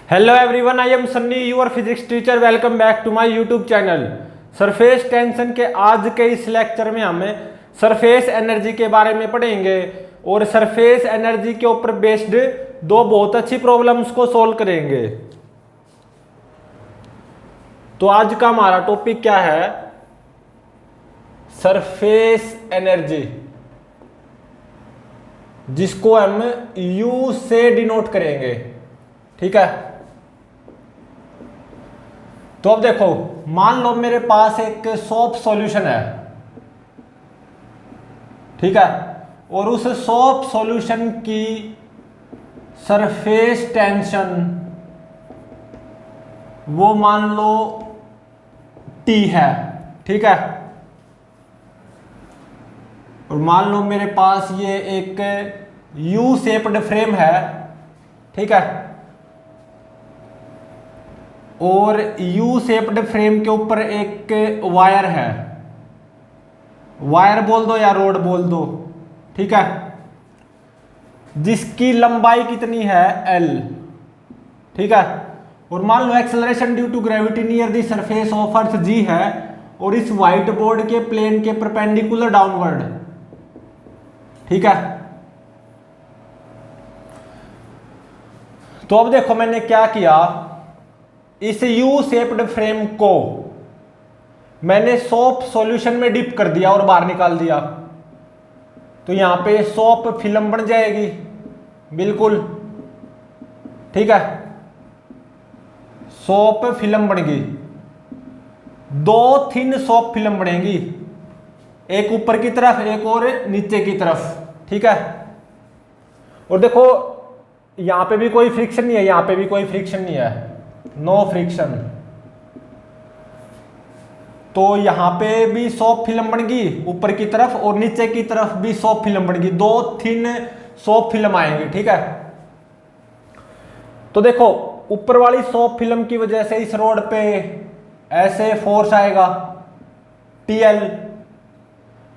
Hello everyone, I am Sunny, your physics teacher. Welcome back to my YouTube channel. Surface tension के आज के इस lecture में हमें सरफेस एनर्जी के बारे में पढ़ेंगे और सरफेस एनर्जी के ऊपर बेस्ड दो बहुत अच्छी प्रॉब्लम्स को सॉल्व करेंगे। तो आज का हमारा टॉपिक क्या है? सरफेस एनर्जी, जिसको हम U से डिनोट करेंगे। ठीक है, तो अब देखो, मान लो मेरे पास एक सोप सॉल्यूशन है, ठीक है, और उस सोप सॉल्यूशन की सरफेस टेंशन वो मान लो T है, ठीक है, और मान लो मेरे पास ये एक U शेप्ड फ्रेम है, ठीक है, और U शेप्ड फ्रेम के ऊपर एक वायर है, वायर बोल दो या रोड बोल दो, ठीक है, जिसकी लंबाई कितनी है L, ठीक है, और मान लो acceleration due to gravity near the surface of earth G है, और इस व्हाइट बोर्ड के प्लेन के परपेंडिकुलर डाउनवर्ड, ठीक है। तो अब देखो मैंने क्या किया, इस U शेप्ड फ्रेम को मैंने सोप सॉल्यूशन में डिप कर दिया और बाहर निकाल दिया, तो यहां पे सोप फिल्म बन जाएगी, बिल्कुल, ठीक है, सोप फिल्म बन गई, दो थिन सोप फिल्म बनेगी, एक ऊपर की तरफ एक और नीचे की तरफ, ठीक है। और देखो यहां पे भी कोई फ्रिक्शन नहीं है, यहां पे भी कोई फ्रिक्शन नहीं है, नो फ्रिक्शन, तो यहां पे भी सोप फिल्म बन गई ऊपर की तरफ और नीचे की तरफ भी सोप फिल्म बन गई, दो थिन सोप फिल्म आएंगे, ठीक है। तो देखो ऊपर वाली सोप फिल्म की वजह से इस रोड पे ऐसे फोर्स आएगा TL,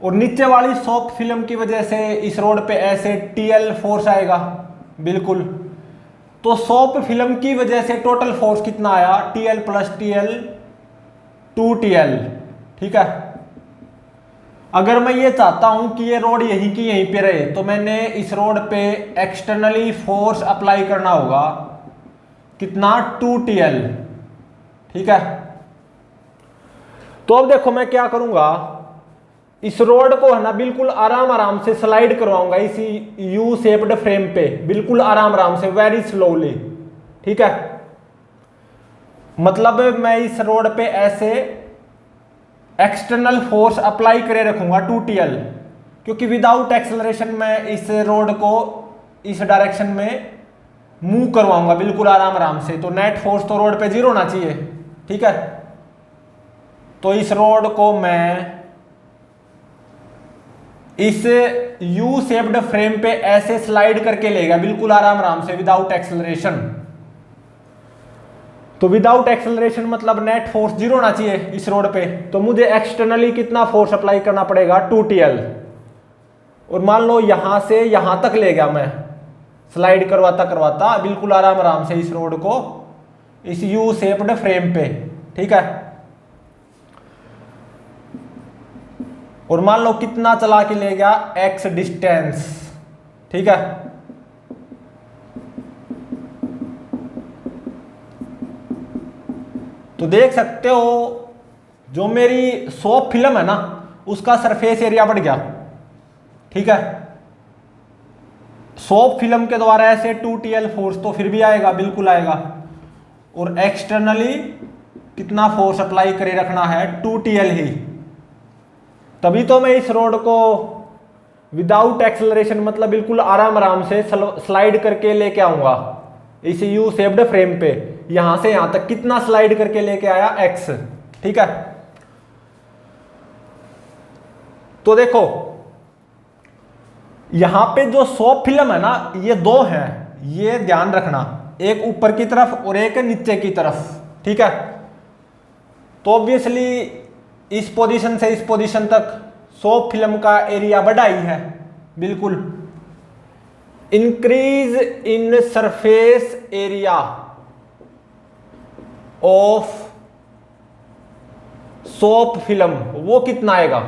और नीचे वाली सोप फिल्म की वजह से इस रोड पे ऐसे TL फोर्स आएगा, बिल्कुल। तो सोप फिल्म की वजह से टोटल फोर्स कितना आया? TL प्लस TL 2TL, ठीक है। अगर मैं ये चाहता हूं कि ये रोड यहीं की यहीं पे रहे, तो मैंने इस रोड पे एक्सटर्नली फोर्स अप्लाई करना होगा, कितना? 2TL, ठीक है। तो अब देखो मैं क्या करूंगा, इस रोड को है ना बिल्कुल आराम आराम से स्लाइड करवाऊंगा इसी U शेप्ड फ्रेम पे, बिल्कुल आराम आराम से, वेरी स्लोली, ठीक है। मतलब मैं इस रोड पे ऐसे एक्सटर्नल फोर्स अप्लाई करे रखूंगा 2TL, क्योंकि विदाउट एक्सेलरेशन मैं इस रोड को इस डायरेक्शन में मूव करवाऊंगा बिल्कुल आराम आराम से, तो नेट फोर्स तो रोड पे 0 होना चाहिए, ठीक है। तो इस रोड को मैं इस U शेप्ड फ्रेम पे ऐसे स्लाइड करके ले गया बिल्कुल आराम आराम से, विदाउट एक्सेलरेशन। तो विदाउट एक्सेलरेशन मतलब नेट फोर्स 0 होना चाहिए इस रोड पे, तो मुझे एक्सटर्नली कितना फोर्स अप्लाई करना पड़ेगा? 2TL, और मान लो यहां से यहां तक ले गया मैं, स्लाइड करवाता करवाता बिल्कुल आराम आराम से इस रोड को इस U शेप्ड फ्रेम पे, ठीक है। और मान लो कितना चला के ले गया? X डिस्टेंस, ठीक है। तो देख सकते हो जो मेरी सोप फिल्म है ना, उसका सरफेस एरिया बढ़ गया, ठीक है। सोप फिल्म के द्वारा ऐसे 2TL फोर्स तो फिर भी आएगा, बिल्कुल आएगा, और एक्सटर्नली कितना फोर्स अप्लाई करे रखना है? 2TL ही, तभी तो मैं इस रोड को विदाउट एक्सेलरेशन मतलब बिल्कुल आराम आराम से स्लाइड करके लेके आऊंगा इस U शेप्ड फ्रेम पे, यहां से यहां तक कितना स्लाइड करके लेके आया? X, ठीक है। तो देखो यहां पे जो सोप फिल्म है ना, ये दो हैं, ये ध्यान रखना, एक ऊपर की तरफ और एक नीचे की तरफ, ठीक है। तो ऑब्वियसली इस पोजीशन से इस पोजीशन तक सोप फिल्म का एरिया बढ़ा ही है, बिल्कुल। Increase in surface area of soap film वो कितना आएगा।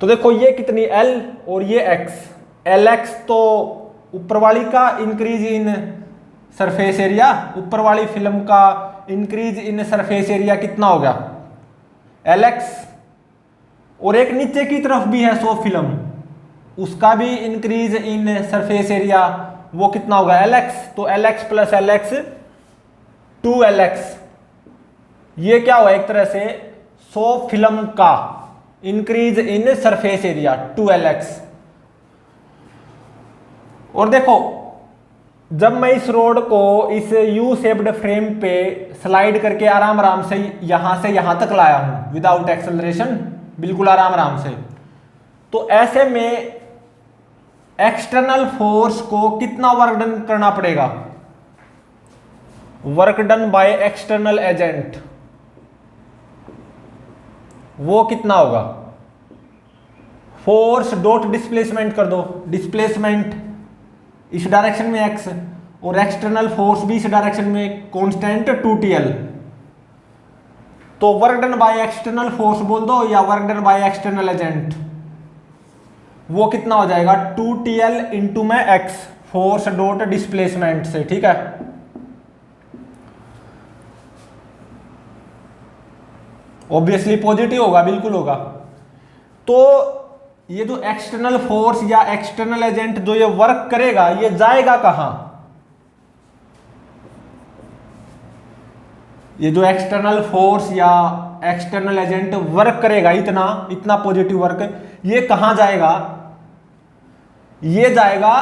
तो देखो ये कितनी L और ये X, LX तो ऊपर वाली का इंक्रीज इन सरफेस एरिया, ऊपर वाली फिल्म का इंक्रीज इन सरफेस एरिया कितना हो गया LX, और एक नीचे की तरफ भी है सोप फिल्म, उसका भी इंक्रीज इन सरफेस एरिया वो कितना होगा LX, तो LX प्लस LX 2LX, ये क्या हुआ एक तरह से सोप फिल्म का increase in surface area 2LX। और देखो जब मैं इस रोड को इस यू शेप्ड फ्रेम पे स्लाइड करके आराम आराम से यहां तक लाया हूं विदाउट एक्सेलरेशन, बिल्कुल आराम आराम से, तो ऐसे में एक्सटर्नल फोर्स को कितना वर्क डन करना पड़ेगा, work done by external agent वो कितना होगा, फोर्स डॉट डिस्प्लेसमेंट कर दो, डिस्प्लेसमेंट इस डायरेक्शन में x और एक्सटर्नल फोर्स भी इस डायरेक्शन में कांस्टेंट 2TL, तो work done by external force बोल दो या work done by external agent, वो कितना हो जाएगा 2TL इंटू में x फोर्स डॉट डिस्प्लेसमेंट से, ठीक है। ऑब्वियसली पॉजिटिव होगा, बिल्कुल होगा। तो ये जो एक्सटर्नल फोर्स या एक्सटर्नल एजेंट जो ये वर्क करेगा ये जाएगा कहां, ये जो एक्सटर्नल फोर्स या एक्सटर्नल एजेंट वर्क करेगा इतना पॉजिटिव वर्क, ये कहां जाएगा, ये जाएगा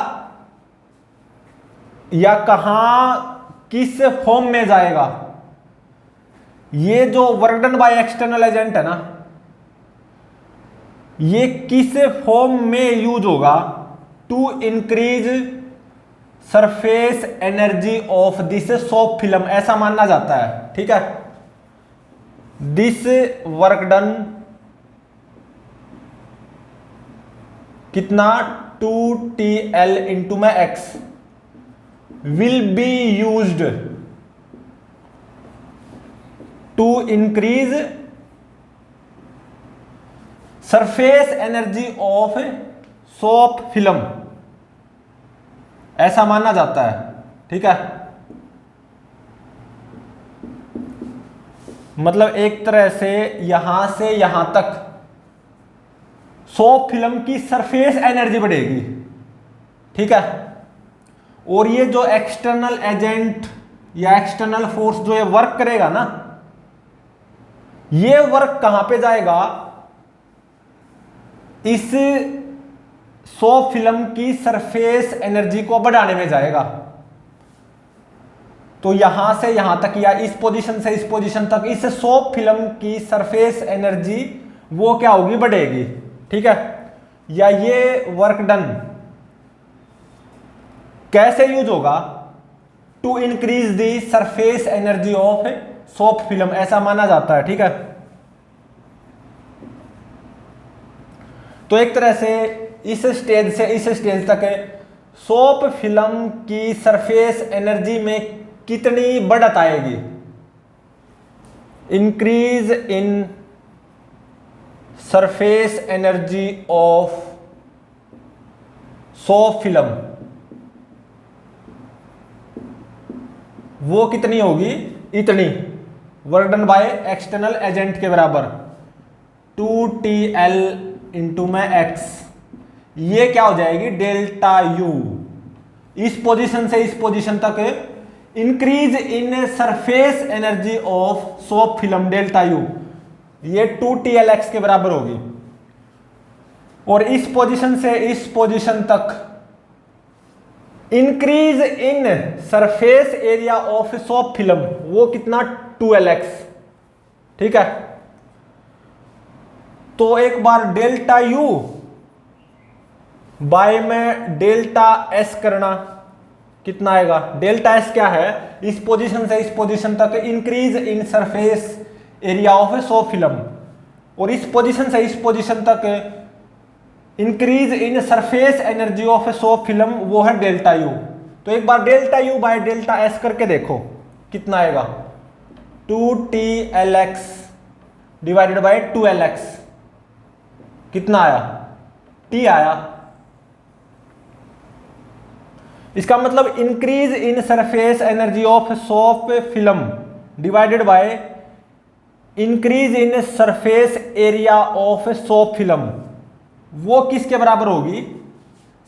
या कहां किस फॉर्म में जाएगा, ये जो work done by external agent है ना ये किस फॉर्म में यूज होगा, to increase surface energy of this soap film, ऐसा मानना जाता है, ठीक है। दिस वर्क डन कितना 2TL इंटू में x will be used to increase surface energy of soap film, ऐसा माना जाता है, ठीक है। मतलब एक तरह से यहां तक सोप फिल्म की सरफेस एनर्जी बढ़ेगी, ठीक है। और ये जो एक्सटर्नल एजेंट या एक्सटर्नल फोर्स जो ये वर्क करेगा ना, ये वर्क कहां पे जाएगा, इस सोप फिल्म की सरफेस एनर्जी को बढ़ाने में जाएगा। तो यहां से यहां तक या इस पोजीशन से इस पोजीशन तक इस सोप फिल्म की सरफेस एनर्जी वो क्या होगी, बढ़ेगी, ठीक है। या ये वर्क डन कैसे यूज होगा, to increase the surface energy of soap film, ऐसा माना जाता है, ठीक है। तो एक तरह से इस स्टेज से इस स्टेज तक सोप फिल्म की सरफेस एनर्जी में कितनी बढ़त आएगी, increase in surface energy of soap film वो कितनी होगी, इतनी, work done by external agent के बराबर 2TL इंटू में x, ये क्या हो जाएगी डेल्टा U, इस पोजीशन से इस पोजीशन तक increase in surface energy of soap film delta U, ये 2TLX के बराबर होगी। और इस पोजीशन से इस पोजीशन तक increase in surface area of soap film वो कितना 2LX, ठीक है। तो एक बार डेल्टा U बाय में डेल्टा S करना कितना आएगा, डेल्टा S क्या है, इस पोजीशन से इस पोजीशन तक increase in surface area of soap film, और इस पोजीशन से इस पोजीशन तक increase in surface energy of soap film वो है डेल्टा U। तो एक बार delta U by delta S करके देखो कितना आएगा, 2TLX डिवाइडेड बाय 2LX, कितना आया, T आया। इसका मतलब increase in surface energy of soft film divided by increase in surface area of soft film, वो किसके बराबर होगी,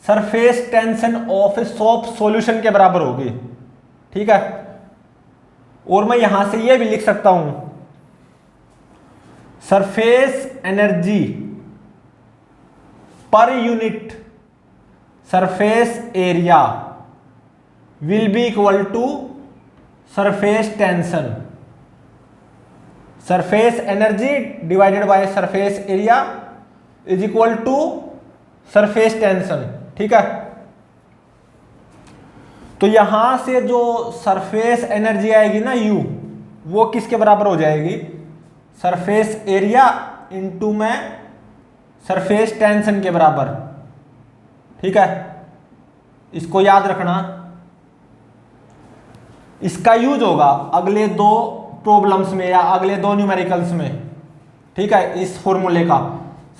surface tension of soft solution के बराबर होगी। ठीक है, और मैं यहां से ये भी लिख सकता हूं, surface energy per unit surface area will be equal to surface tension, surface energy divided by surface area is equal to surface tension. ठीक है, तो यहां से जो सरफेस एनर्जी आएगी ना U, वो किसके बराबर हो जाएगी, सरफेस एरिया इंटू में सरफेस टेंशन के बराबर। ठीक है, इसको याद रखना, इसका यूज होगा अगले दो प्रॉब्लम्स में या अगले दो न्यूमेरिकल्स में। ठीक है, इस फॉर्मूले का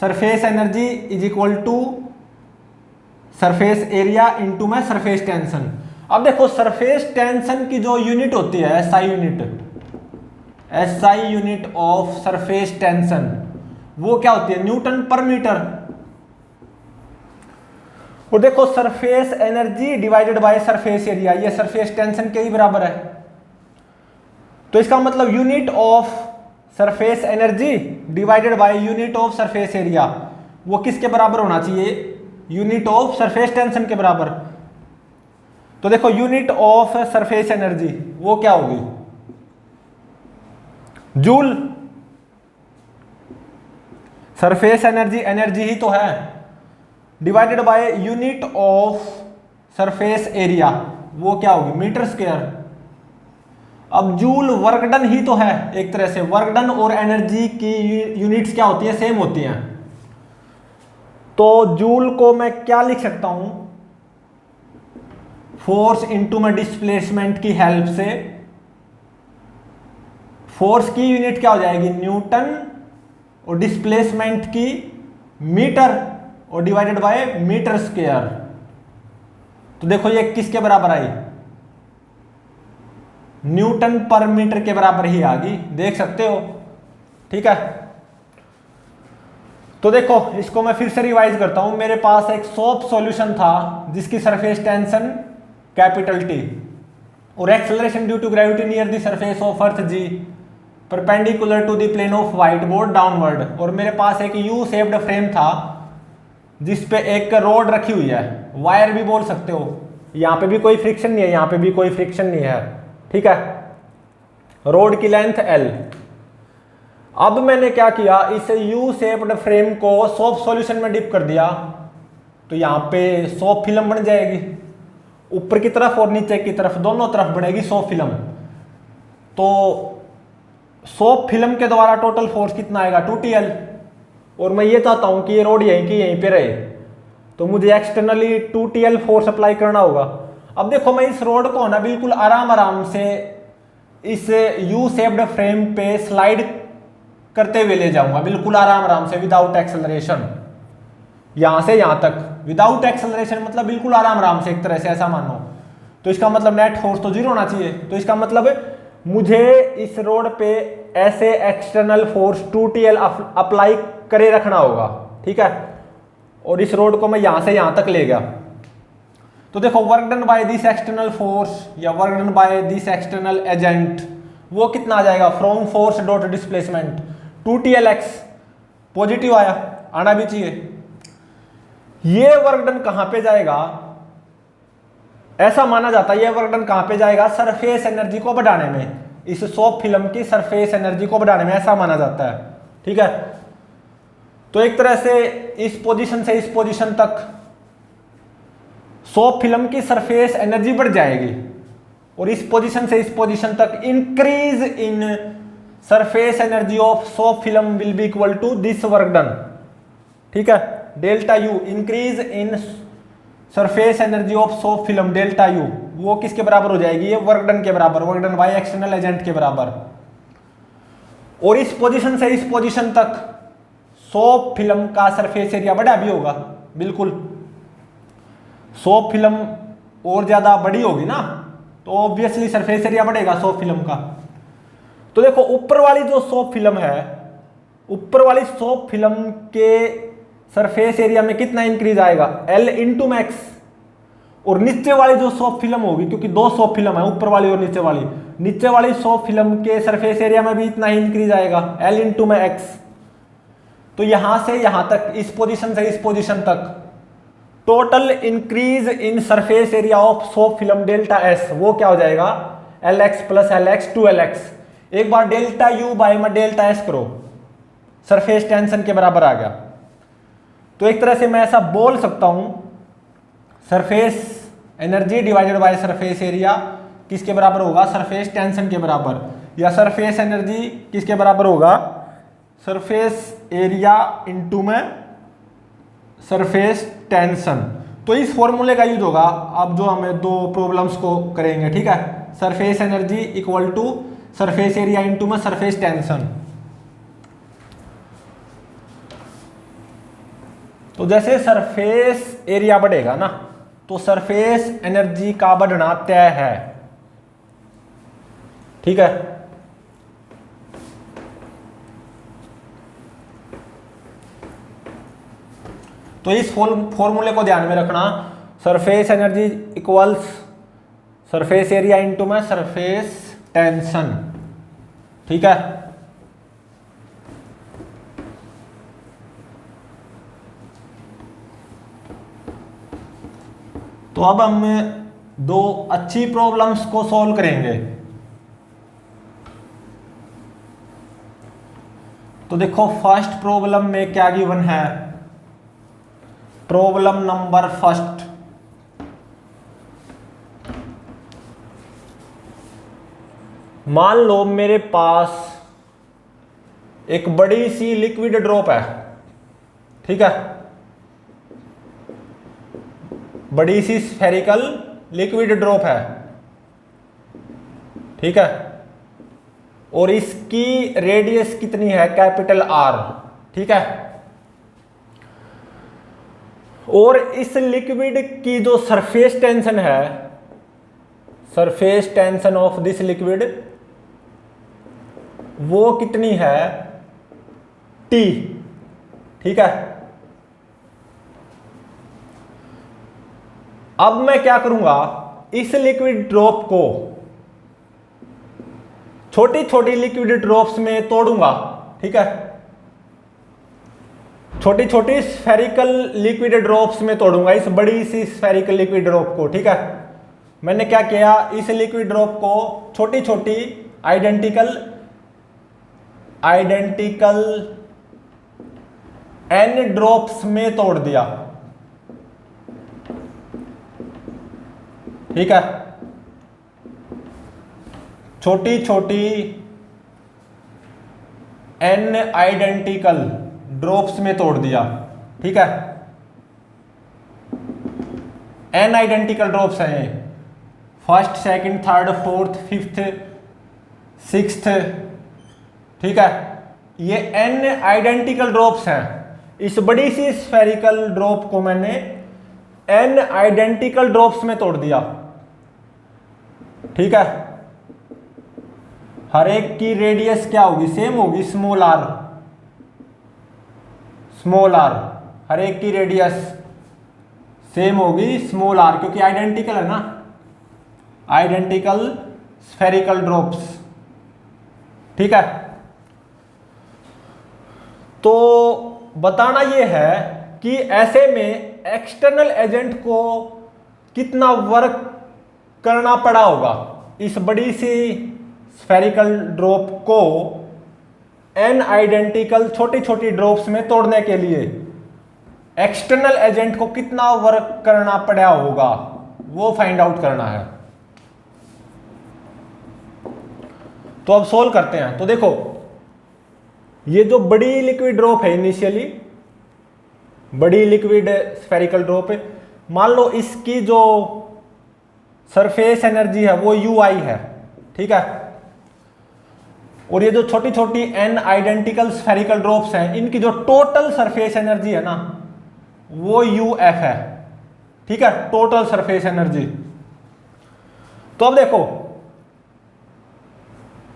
surface energy is equal to surface area into में सरफेस टेंशन। अब देखो सरफेस टेंशन की जो यूनिट होती है SI unit, SI unit of surface tension, वो क्या होती है, न्यूटन पर मीटर। और देखो surface energy divided by surface area, ये सरफेस टेंशन के ही बराबर है। तो इसका मतलब unit of surface energy divided by unit of surface area, वो किसके बराबर होना चाहिए, यूनिट ऑफ सरफेस टेंशन के बराबर। तो देखो यूनिट ऑफ सरफेस एनर्जी वो क्या होगी, जूल। सरफेस एनर्जी एनर्जी ही तो है, divided by unit of surface area, वो क्या होगी, मीटर स्क्वायर। अब जूल वर्क डन ही तो है, एक तरह से वर्क डन और एनर्जी की यूनिट्स क्या होती है, सेम होती हैं। तो जूल को मैं क्या लिख सकता हूं, फोर्स इनटू में डिस्प्लेसमेंट की हेल्प से फोर्स की यूनिट क्या हो जाएगी, न्यूटन, और डिस्प्लेसमेंट की मीटर, और डिवाइडेड बाय मीटर स्क्वायर। तो देखो ये किसके बराबर आई, न्यूटन पर मीटर के बराबर ही आ गई, देख सकते हो। ठीक है, तो देखो इसको मैं फिर से रिवाइज करता हूं। मेरे पास एक सॉफ्ट सॉल्यूशन था जिसकी सरफेस टेंशन कैपिटल T और acceleration due to gravity near the surface of earth G perpendicular to the plane of white board downward. और मेरे पास एक यू शेप्ड फ्रेम था जिस पे एक रोड रखी हुई है, वायर भी बोल सकते हो। यहाँ पे भी कोई फ्रिक्शन नहीं है, यहाँ पे भी कोई फ्रिक्शन नहीं है। ठीक है, रोड की लेंथ L। अब मैंने क्या किया, इस यू शेप्ड फ्रेम को सॉफ्ट सॉल्यूशन में डिप कर दिया, तो यहाँ पे सॉफ्ट फिल्म बन जाएगी, ऊपर की तरफ और नीचे की तरफ दोनों तरफ बनेगी सॉफ्ट फिल्म। तो सॉफ्ट फिल्म के द्वारा टोटल फोर्स कितना आएगा, 2TL। और मैं ये चाहता हूं कि ये रोड यहीं की यहीं पे रहे, तो मुझे एक्सटर्नली 2TL फोर्स अप्लाई करना होगा। अब देखो मैं इस रोड को ना बिल्कुल आराम आराम से इस यू शेप्ड फ्रेम पे स्लाइड करते हुए ले जाऊंगा, बिल्कुल आराम आराम से, विदाउट एक्सेलरेशन। यहां से यहां तक विदाउट एक्सेलरेशन मतलब बिल्कुल आराम आराम से, एक तरह से ऐसा मानो। तो इसका मतलब नेट फोर्स तो 0 होना चाहिए। तो इसका मतलब मुझे इस रोड पे ऐसे एक्सटर्नल फोर्स 2TL अप्लाई करे रखना होगा। ठीक है, और इस रोड को मैं यहां से यहां तक ले गया, तो देखो work done by this external force या work done by this external agent, वो कितना आ जाएगा, from force dot displacement 2TLX। Positive आया, आना भी चाहिए। ये वर्क डन कहां पे जाएगा, ऐसा माना जाता है ये वर्क डन कहां पे जाएगा, सरफेस एनर्जी को बढ़ाने में, इस सॉफ्ट फिल्म की सरफेस एनर्जी को बढ़ाने में, ऐसा माना जाता है। ठीक है, तो एक तरह से इस पोजीशन से इस पोजीशन तक सॉफ्ट फिल्म की सरफेस एनर्जी बढ़ जाएगी, और इस पोजीशन से इस पोजीशन तक increase in surface energy of soft film will be equal to this work done. ठीक है, delta U, increase in surface energy of soft film delta U वो किसके बराबर हो जाएगी, ये वर्क डन के बराबर, work done by external agent के बराबर। और इस पोजीशन से इस पोजीशन तक सॉफ्ट फिल्म का सरफेस एरिया बड़ा भी होगा, बिल्कुल। सॉफ्ट फिल्म और ज्यादा बड़ी होगी ना, तो ऑब्वियसली सरफेस एरिया बढ़ेगा सॉफ्ट फिल्म का। तो देखो ऊपर वाली जो सॉफ्ट फिल्म है, ऊपर वाली सॉफ्ट फिल्म के सरफेस एरिया में कितना इंक्रीज आएगा, L इंटू मैक्स। और नीचे वाली जो सॉफ्ट फिल्म होगी, क्योंकि दो सॉफ्ट फिल्म है, ऊपर वाली और नीचे वाली सॉफ्ट फिल्म के सरफेस एरिया में भी इतना ही इंक्रीज आएगा, L इंटू में एक्स। तो यहां से यहां तक, इस पोजीशन से इस पोजीशन तक total increase in surface area of soft film delta S, वो क्या हो जाएगा, Lx प्लस Lx 2Lx। एक बार डेल्टा यू बाई में डेल्टा एस करो, सरफेस टेंशन के बराबर आ गया। तो एक तरह से मैं ऐसा बोल सकता हूं, surface energy divided by surface area किसके बराबर होगा, सरफेस टेंशन के बराबर। या सरफेस एनर्जी किसके बराबर होगा, सरफेस एरिया इंटू में सरफेस टेंशन। तो इस फॉर्मूले का यूज होगा अब जो हमें दो प्रॉब्लम्स को करेंगे, ठीक है। Surface energy equal to surface area into में सरफेस टेंशन। तो जैसे सरफेस एरिया बढ़ेगा ना, तो सरफेस एनर्जी का बढ़ना तय है, ठीक है। तो इस फॉर्मूले को ध्यान में रखना, surface energy equals surface area into में सरफेस टेंशन, ठीक है। तो अब हम दो अच्छी प्रॉब्लम्स को सॉल्व करेंगे। तो देखो फर्स्ट प्रॉब्लम में क्या गिवन है, प्रॉब्लम नंबर फर्स्ट, मान लो मेरे पास एक बड़ी सी लिक्विड ड्रॉप है, ठीक है, बड़ी सी स्फेरिकल लिक्विड ड्रॉप है, ठीक है। और इसकी रेडियस कितनी है, कैपिटल आर, ठीक है। और इस लिक्विड की जो सरफेस टेंशन है, surface tension of this liquid, वो कितनी है, T, ठीक है। अब मैं क्या करूंगा, इस लिक्विड ड्रॉप को छोटी छोटी लिक्विड ड्रॉप्स में तोड़ूंगा, ठीक है, छोटी छोटी स्फेरिकल लिक्विड ड्रॉप्स में तोड़ूंगा इस बड़ी सी स्फेरिकल लिक्विड ड्रॉप को, ठीक है। मैंने क्या किया, इस लिक्विड ड्रॉप को छोटी छोटी आइडेंटिकल n ड्रॉप्स में तोड़ दिया, ठीक है। छोटी छोटी n आइडेंटिकल ड्रॉप्स में तोड़ दिया, ठीक है। n आइडेंटिकल ड्रॉप्स हैं, first second third fourth fifth sixth, ठीक है। ये n आइडेंटिकल ड्रॉप्स हैं। इस बड़ी सी स्फेरिकल ड्रॉप को मैंने n आइडेंटिकल ड्रॉप्स में तोड़ दिया, ठीक है। हर एक की रेडियस क्या होगी, सेम होगी, स्मॉल आर, स्मॉल आर, हर एक की रेडियस सेम होगी, स्मॉल आर, क्योंकि आइडेंटिकल है ना, आइडेंटिकल स्फेरिकल ड्रॉप्स, ठीक है। तो बताना यह है कि ऐसे में एक्सटर्नल एजेंट को कितना वर्क करना पड़ा होगा इस बड़ी सी स्फेरिकल ड्रॉप को n आइडेंटिकल छोटी छोटी ड्रॉप्स में तोड़ने के लिए एक्सटर्नल एजेंट को कितना वर्क करना पड़ा होगा, वो फाइंड आउट करना है। तो अब सोल्व करते हैं। तो देखो ये जो बड़ी लिक्विड ड्रॉप है, इनिशियली बड़ी लिक्विड स्फेरिकल ड्रॉप है, मान लो इसकी जो सरफेस एनर्जी है वो ui है, ठीक है। और ये जो छोटी छोटी n आइडेंटिकल स्फेरिकल ड्रॉप्स हैं, इनकी जो टोटल सरफेस एनर्जी है ना वो uf है, ठीक है, टोटल सरफेस एनर्जी। तो अब देखो,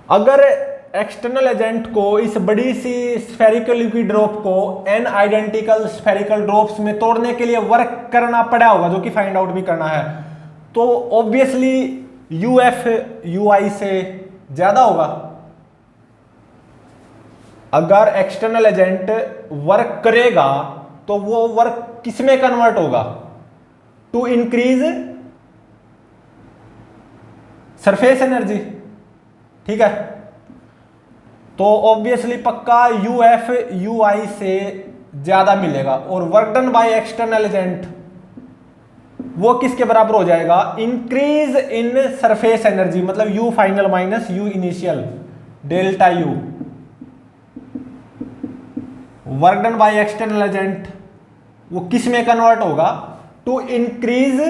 अगर एक्सटर्नल एजेंट को इस बड़ी सी स्फेरिकल लिक्विड ड्रॉप को n आइडेंटिकल स्फेरिकल ड्रॉप्स में तोड़ने के लिए वर्क करना पड़ा होगा, जो कि फाइंड आउट भी करना है, तो ऑब्वियसली uf ui से ज्यादा होगा। अगर एक्सटर्नल एजेंट वर्क करेगा तो वो वर्क किस में कन्वर्ट होगा? टू इंक्रीज सरफेस एनर्जी, ठीक है। तो ऑब्वियसली पक्का uf ui से ज्यादा मिलेगा, और work done by external agent वो किसके बराबर हो जाएगा? इंक्रीज इन सरफेस एनर्जी, मतलब u final minus u initial, delta u। Work done by external agent वो किस में कन्वर्ट होगा? टू इंक्रीज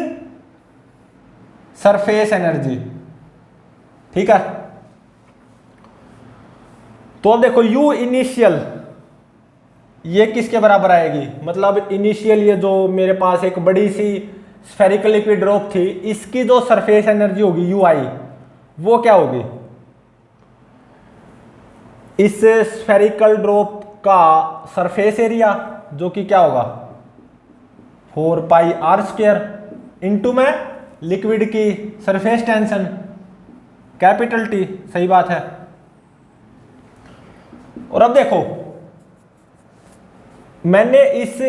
सरफेस एनर्जी, ठीक है। तो अब देखो u इनिशियल ये किसके बराबर आएगी? मतलब इनिशियल ये जो मेरे पास एक बड़ी सी स्फेरिकल लिक्विड ड्रॉप थी, इसकी जो सरफेस एनर्जी होगी ui, वो क्या होगी? इस स्फेरिकल ड्रॉप का सरफेस एरिया जो कि क्या होगा? 4 पाई आर स्क्वायर इंटू में लिक्विड की सरफेस टेंशन कैपिटल T, सही बात है। और अब देखो, मैंने इस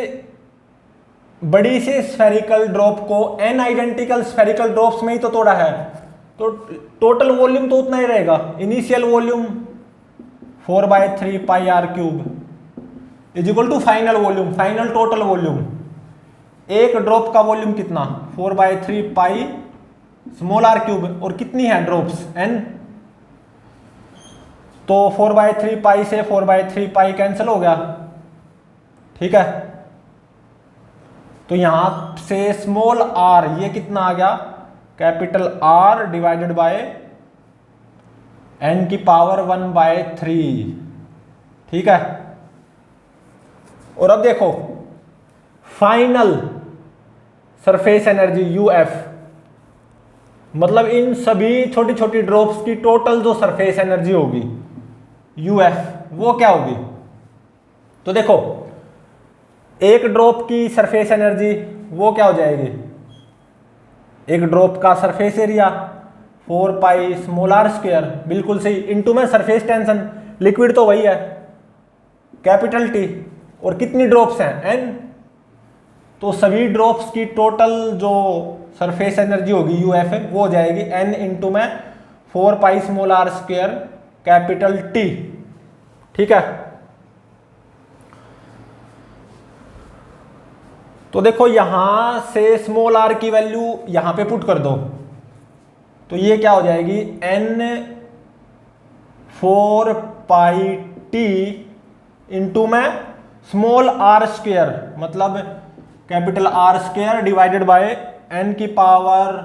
बड़ी सी स्फेरिकल ड्रॉप को n आइडेंटिकल स्फेरिकल ड्रॉप्स में ही तो तोड़ा है, तो टोटल वॉल्यूम तो उतना ही रहेगा। Initial volume 4/3 pi R cube is equal to final volume, final total volume. एक ड्रॉप का वॉल्यूम कितना? 4/3 पाई स्मॉल आर क्यूब, और कितनी है ड्रॉप्स? n। तो 4/3 पाई से 4/3 पाई कैंसिल हो गया, ठीक है। तो यहां से स्मॉल r ये कितना आ गया? Capital R divided by n की पावर 1/3, ठीक है। और अब देखो, फाइनल सरफेस एनर्जी uf, मतलब इन सभी छोटी छोटी ड्रॉप्स की टोटल जो सरफेस एनर्जी होगी uf, वो क्या होगी? तो देखो, एक ड्रॉप की सरफेस एनर्जी वो क्या हो जाएगी? एक ड्रॉप का surface area 4 pi small R square, बिल्कुल सही, इंटू में सरफेस टेंशन, लिक्विड तो वही है कैपिटल T, और कितनी ड्रॉप्स हैं? n। तो सभी ड्रॉप्स की टोटल जो सरफेस एनर्जी होगी uf वो हो जाएगी n इंटू में 4 pi small R square capital T, ठीक है। तो देखो, यहां से स्मॉल r की वैल्यू यहां पे पुट कर दो, तो ये क्या हो जाएगी? n 4 पाई t इंटू में स्मॉल r स्क्वायर, मतलब capital R square divided by n की पावर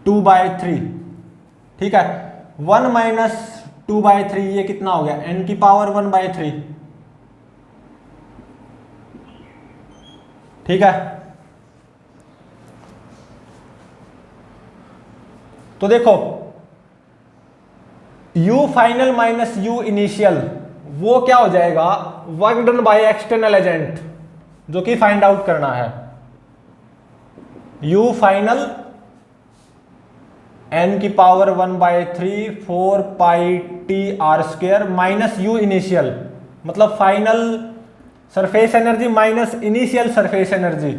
2/3, ठीक है। 1 माइनस 2/3 ये कितना हो गया? n की पावर 1/3, ठीक है। तो देखो, u final minus u initial वो क्या हो जाएगा? Work done by external agent, जो कि फाइंड आउट करना है। u फाइनल n की power 1/3 4 pi t r square minus u initial, मतलब final surface energy minus initial surface energy,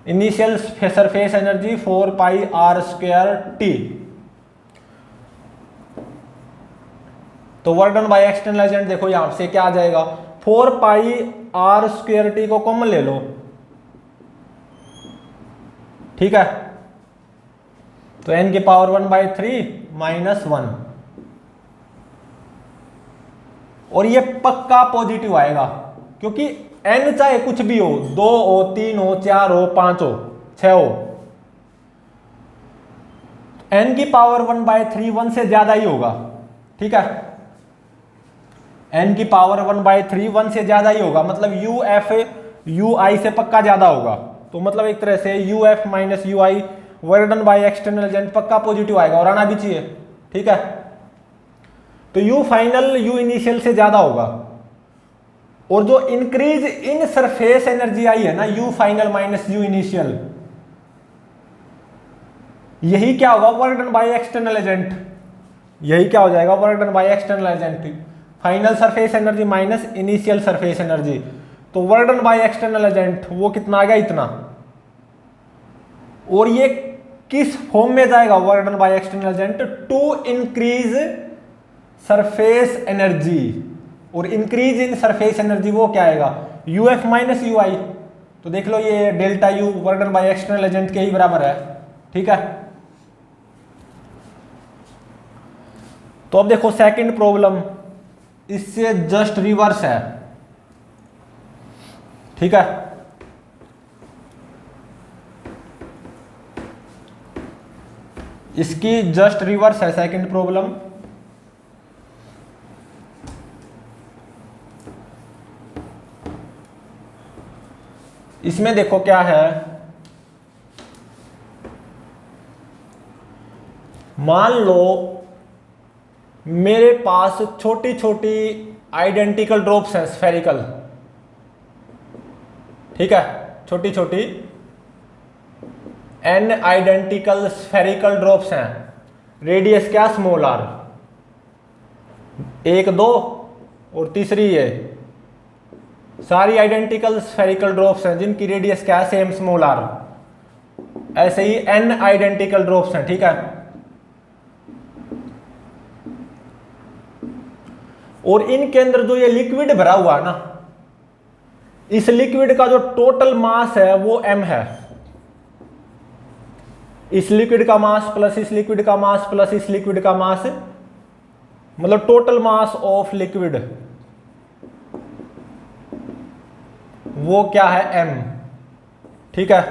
initial surface energy 4 pi r square t। तो work done by external agent देखो यहां से क्या आ जाएगा? 4 पाई r स्क्वायर t को common ले लो, ठीक है। तो n की पावर 1/3 माइनस 1, और ये पक्का पॉजिटिव आएगा, क्योंकि n चाहे कुछ भी हो, 2 हो 3 हो 4 हो 5 हो 6 हो, n की पावर 1/3 1 से ज्यादा ही होगा, ठीक है, n की पावर 1/3 1 से ज्यादा ही होगा, मतलब uf ui से पक्का ज्यादा होगा। तो मतलब एक तरह से uf minus ui work done by external agent पक्का पॉजिटिव आएगा और आना भी चाहिए, ठीक है। तो u फाइनल u इनिशियल से ज्यादा होगा, और जो इंक्रीज इन सरफेस एनर्जी आई है ना u final minus u initial, यही क्या होगा, work done by external agent, यही क्या हो जाएगा, work done by external agent, final surface energy minus initial surface energy. तो work done by external agent वो कितना आ गया, इतना। और ये किस फॉर्म में जाएगा work done by external agent, to increase surface energy, और इंक्रीज इन सरफेस एनर्जी वो क्या आएगा, यूएफ माइनस यू आई। तो देख लो ये delta U work done by external agent के ही बराबर है, ठीक है। तो अब देखो सेकंड प्रॉब्लम इससे जस्ट रिवर्स है, ठीक है। इसकी जस्ट रिवर्स है सेकंड प्रॉब्लम। इसमें देखो क्या है, मान लो मेरे पास छोटी छोटी आइडेंटिकल ड्रॉप्स हैं स्फेरिकल, ठीक है, छोटी छोटी n आइडेंटिकल स्फेरिकल ड्रॉप्स हैं, रेडियस क्या, स्मॉल r, 1 2 और तीसरी ये, सारी आइडेंटिकल स्फेरिकल ड्रॉप्स हैं जिनकी रेडियस क्या है, सेम स्मॉल r। ऐसे ही n आइडेंटिकल ड्रॉप्स हैं, ठीक है। और इनके अंदर जो ये लिक्विड भरा हुआ है ना, इस लिक्विड का जो टोटल मास है वो m है। इस लिक्विड का मास प्लस इस लिक्विड का मास प्लस इस लिक्विड का मास, मतलब टोटल मास ऑफ लिक्विड वो क्या है, m, ठीक है।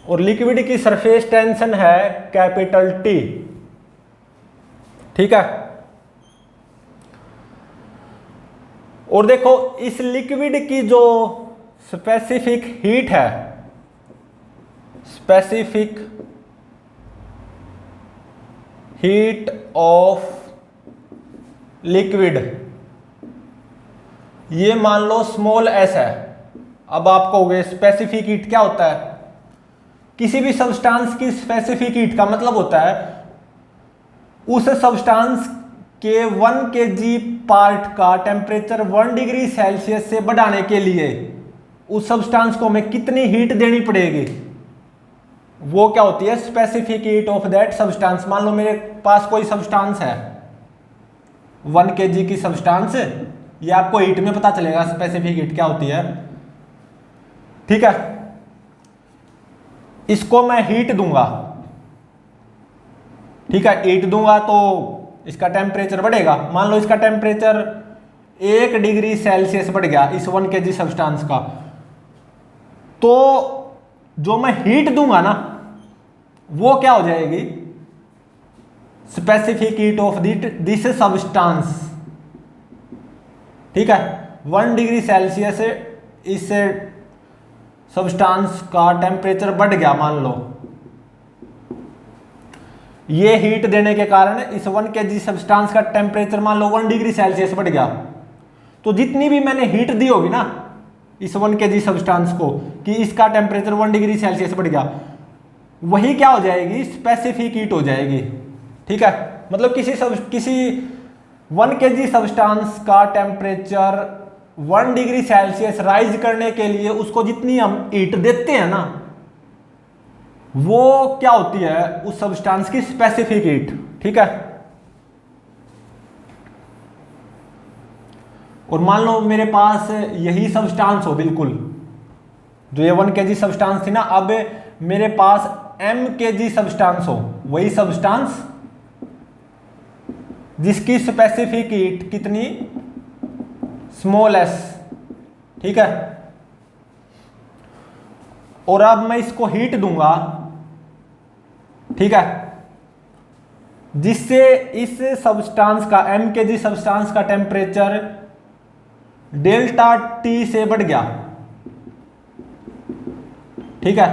और लिक्विड की सरफेस टेंशन है कैपिटल T, ठीक है। और देखो इस लिक्विड की जो स्पेसिफिक हीट है, स्पेसिफिक हीट ऑफ लिक्विड, ये मान लो स्मॉल s है। अब आप कहोगे स्पेसिफिक हीट क्या होता है, किसी भी सब्सटेंस की स्पेसिफिक हीट का मतलब होता है उस सब्सटेंस के 1 kg पार्ट का टेम्परेचर 1 डिग्री सेल्सियस से बढ़ाने के लिए उस सब्सटेंस को हमें कितनी हीट देनी पड़ेगी, वो क्या होती है, specific heat of that substance. मान लो मेरे पास कोई सब्सटेंस है 1 kg की सब्सटेंस, ये आपको हीट में पता चलेगा स्पेसिफिक हीट क्या होती है, ठीक है। इसको मैं हीट दूंगा, ठीक है, हीट दूंगा तो इसका टेम्परेचर बढ़ेगा। मान लो इसका टेम्परेचर 1 डिग्री सेल्सियस बढ़ गया इस 1 kg सब्सटेंस का, तो जो मैं हीट दूंगा ना वो क्या हो जाएगी, specific heat of this substance, ठीक है। 1 डिग्री सेल्सियस इस सब्सटेंस का टेम्परेचर बढ़ गया, मान लो ये हीट देने के कारण इस 1 kg सब्सटेंस का टेम्परेचर मान लो 1 डिग्री सेल्सियस बढ़ गया। तो जितनी भी मैंने हीट दी होगी ना इस 1 kg सब्सटेंस को कि इसका टेम्परेचर 1 डिग्री सेल्सियस बढ़ गया, वही क्या हो जाएगी, स्पेसिफिक हीट हो जाएगी, ठीक है। मतलब किसी 1 kg सब्सटेंस का टेम्परेचर 1 डिग्री सेल्सियस राइज करने के लिए उसको जितनी हम हीट देते हैं ना, वो क्या होती है उस सब्सटेंस की स्पेसिफिक हीट, ठीक है। और मान लो मेरे पास यही सब्सटेंस हो बिल्कुल, जो ये 1 kg सब्सटेंस थी ना, अब मेरे पास m kg सब्सटेंस हो, वही सब्सटेंस जिसकी स्पेसिफिक हीट कितनी, स्मॉल s, ठीक है। और अब मैं इसको हीट दूंगा, ठीक है, जिससे इस सब्सटेंस का mkg सब्सटेंस का टेम्परेचर डेल्टा टी से बढ़ गया। ठीक है,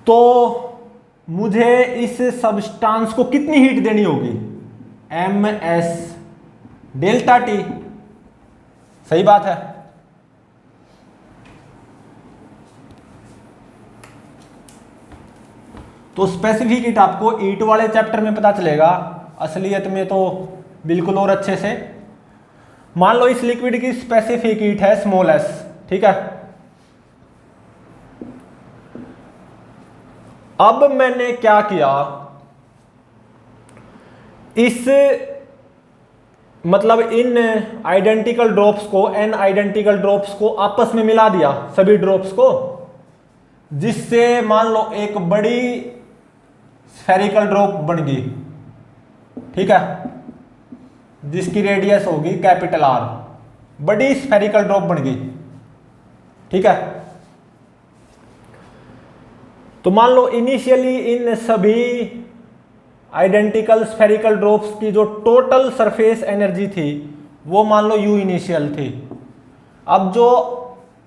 तो मुझे इस सब्सटेंस को कितनी हीट देनी होगी, ms डेल्टा टी। सही बात है। तो स्पेसिफिक हीट आपको ईट वाले चैप्टर में पता चलेगा, असलियत में तो बिल्कुल और अच्छे से। मान लो इस लिक्विड की स्पेसिफिक हीट है स्मॉल s। ठीक है, अब मैंने क्या किया, इस मतलब इन आइडेंटिकल ड्रॉप्स को, n आइडेंटिकल ड्रॉप्स को आपस में मिला दिया, सभी ड्रॉप्स को, जिससे मान लो एक बड़ी स्फेरिकल ड्रॉप बन गई। ठीक है, जिसकी रेडियस होगी कैपिटल R, बड़ी स्फेरिकल ड्रॉप बन गई। ठीक है, तो मान लो इनिशियली इन सभी आइडेंटिकल स्फेरिकल ड्रॉप्स की जो टोटल सरफेस एनर्जी थी वो मान लो U इनिशियल थी। अब जो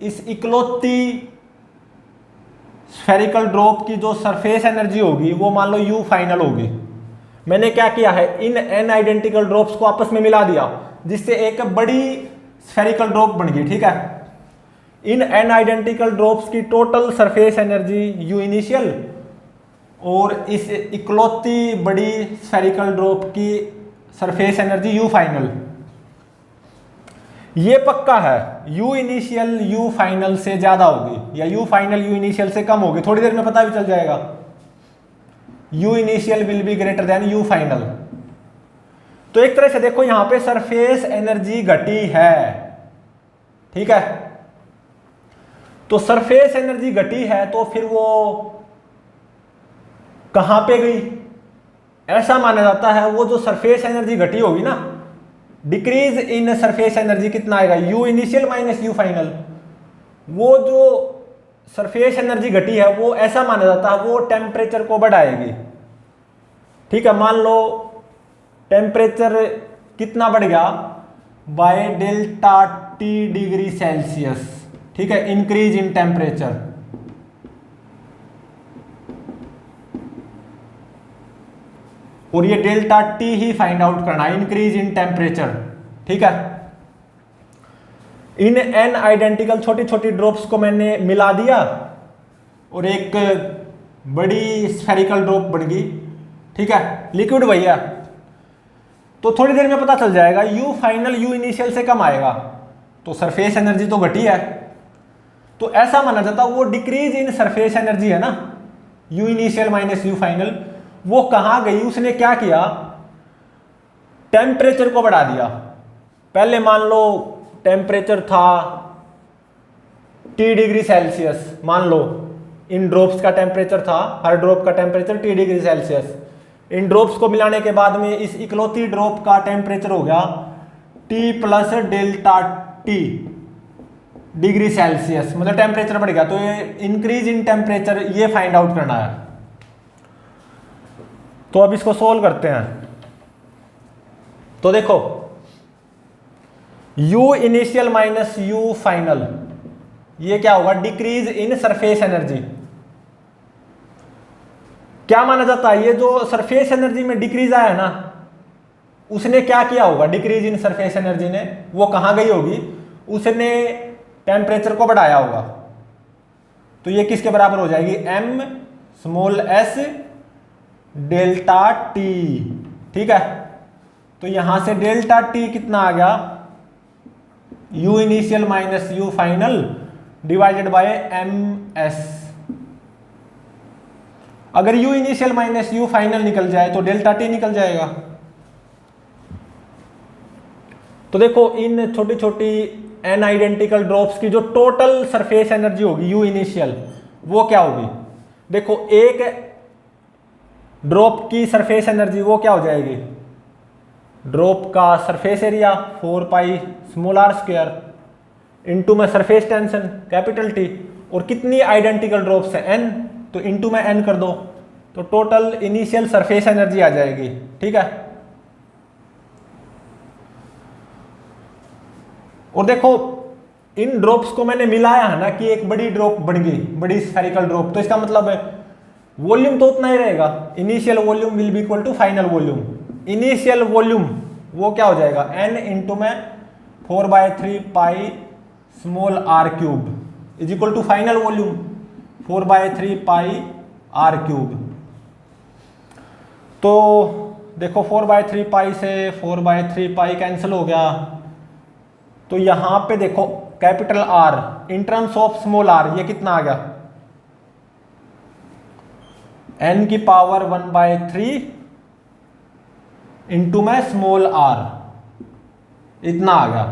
इस इकलौती स्फेरिकल ड्रॉप की जो सरफेस एनर्जी होगी वो मान लो U फाइनल होगी। मैंने क्या किया है, इन n आइडेंटिकल ड्रॉप्स को आपस में मिला दिया, जिससे एक बड़ी स्फेरिकल ड्रॉप बन गई। ठीक है, इन n आइडेंटिकल ड्रॉप्स की total surface energy U initial और इस इकलौती बड़ी स्फेरिकल ड्रॉप की सरफेस एनर्जी U फाइनल। ये पक्का है, U इनिशियल U फाइनल से ज्यादा होगी या U फाइनल U इनिशियल से कम होगी, थोड़ी देर में पता भी चल जाएगा। U initial will be greater than U final. तो एक तरह से देखो यहां पे सरफेस एनर्जी घटी है। ठीक है, तो सरफेस एनर्जी घटी है तो फिर वो कहां पे गई, ऐसा माना जाता है वो जो सरफेस एनर्जी घटी होगी ना, डिक्रीज इन सरफेस एनर्जी कितना आएगा, U initial minus U final. वो जो सरफेस एनर्जी घटी है वो ऐसा माना जाता है वो टेम्परेचर को बढ़ाएगी। ठीक है, मान लो टेम्परेचर कितना बढ़ गया, by delta T degree Celsius. ठीक है, इंक्रीज इन टेम्परेचर। और ये डेल्टा T ही फाइंड आउट करना, इंक्रीज इन टेम्परेचर। ठीक है, इन n आइडेंटिकल छोटी छोटी ड्रॉप्स को मैंने मिला दिया और एक बड़ी स्फेरिकल ड्रॉप बन गई। ठीक है, लिक्विड भैया। तो थोड़ी देर में पता चल जाएगा U फाइनल U इनिशियल से कम आएगा, तो सरफेस एनर्जी तो घटी है। तो ऐसा माना जाता वो डिक्रीज इन सरफेस एनर्जी है ना, U initial minus U final, वो कहां गई, उसने क्या किया, टेम्परेचर को बढ़ा दिया। पहले मान लो टेम्परेचर था T डिग्री सेल्सियस, मान लो इन ड्रॉप्स का टेम्परेचर था, हर ड्रॉप का टेम्परेचर T डिग्री सेल्सियस। इन ड्रॉप्स को मिलाने के बाद में इस इकलौती ड्रॉप का टेम्परेचर हो गया T plus delta T degree Celsius, मतलब टेम्परेचर बढ़ गया। तो ये इंक्रीज इन टेम्परेचर ये फाइंड आउट करना है। तो अब इसको सोल्व करते हैं। तो देखो U initial minus U final, ये क्या होगा, डिक्रीज इन सरफेस एनर्जी। क्या माना जाता है, ये जो सरफेस एनर्जी में डिक्रीज आया ना, उसने क्या किया होगा, डिक्रीज इन सरफेस एनर्जी ने वो कहां गई होगी, उसने टेम्परेचर को बढ़ाया होगा। तो ये किसके बराबर हो जाएगी, m small s delta T। ठीक है, तो यहां से डेल्टा T कितना आ गया, U initial minus U final divided by ms। अगर U initial minus U final निकल जाए तो डेल्टा T निकल जाएगा। तो देखो इन छोटी छोटी n आइडेंटिकल ड्रॉप्स की जो टोटल सरफेस एनर्जी होगी U इनिशियल, वो क्या होगी, देखो एक ड्रॉप की सरफेस एनर्जी वो क्या हो जाएगी, ड्रॉप का surface area 4 pi small r square into में सरफेस टेंशन कैपिटल T, और कितनी आइडेंटिकल ड्रॉप्स है n, तो इनटू में n कर दो, तो टोटल इनिशियल सरफेस एनर्जी आ जाएगी। ठीक है, और देखो इन ड्रॉप्स को मैंने मिलाया है ना कि एक बड़ी ड्रॉप बन गई, बड़ी स्फेरिकल ड्रॉप, तो इसका मतलब है वॉल्यूम तो उतना ही रहेगा, initial volume will be equal to final volume. Initial volume वो क्या हो जाएगा, n इंटू में 4/3 pi small r cube is equal to final volume 4/3 pi r cube. तो देखो 4/3 पाई से 4/3 पाई कैंसिल हो गया, तो यहां पे देखो capital R in terms of small r ये कितना आ गया, n की पावर 1/3 इंटू में स्मॉल r, इतना आ गया।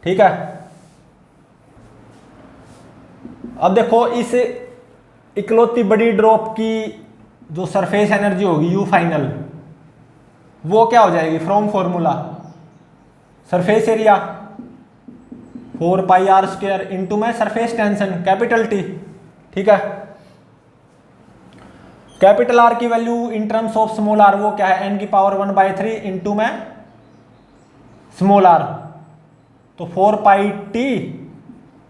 ठीक है, अब देखो इस इकलौती बड़ी ड्रॉप की जो सरफेस एनर्जी होगी यू फाइनल, वो क्या हो जाएगी from formula surface area 4πr² into में सरफेस टेंशन कैपिटल T। ठीक है, कैपिटल R की value in terms of small r वो क्या है, n की पावर 1/3 इंटू में स्मॉल r, तो 4πt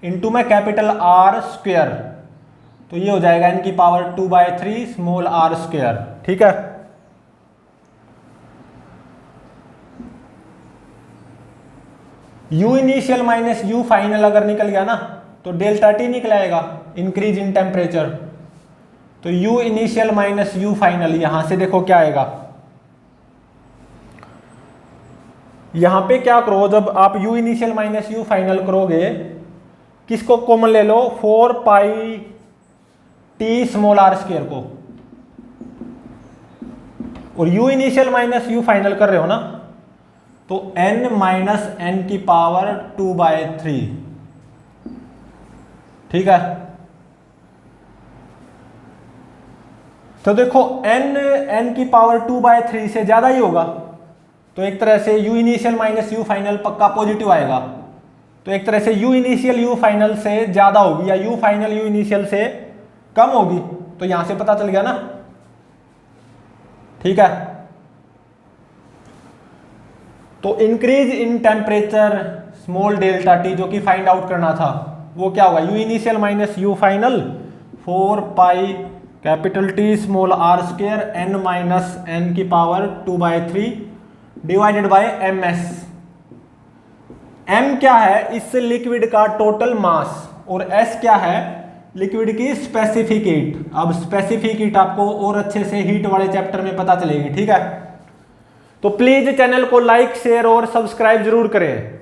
इंटू में कैपिटल R², तो ये हो जाएगा n की पावर 2/3 स्मॉल r²। ठीक है, u initial minus u final अगर निकल गया ना तो डेल्टा T निकल आएगा, इंक्रीज इन टेम्परेचर। तो u initial minus u final, यहां से देखो क्या आएगा, यहां पे क्या करो, जब आप u initial minus u final करोगे, किसको कॉमन ले लो, 4πt स्मॉल r² को, और u initial minus u final कर रहे हो ना, तो n माइनस n की पावर 2/3। ठीक है, तो देखो n की पावर 2/3 से ज्यादा ही होगा, तो एक तरह से u initial minus u final पक्का पॉजिटिव आएगा, तो एक तरह से u इनिशियल u फाइनल से ज्यादा होगी या u फाइनल u इनिशियल से कम होगी, तो यहां से पता चल गया ना। ठीक है, तो increase in temperature small delta T जो कि फाइंड आउट करना था, वो क्या होगा, u initial minus u final 4π capital T small r² n minus n की power 2/3 divided by ms। m क्या है, इस लिक्विड का टोटल मास, और s क्या है, लिक्विड की स्पेसिफिक हीट। अब स्पेसिफिक हीट आपको और अच्छे से हीट वाले चैप्टर में पता चलेगी। ठीक है, तो प्लीज चैनल को लाइक शेयर और सब्सक्राइब जरूर करें।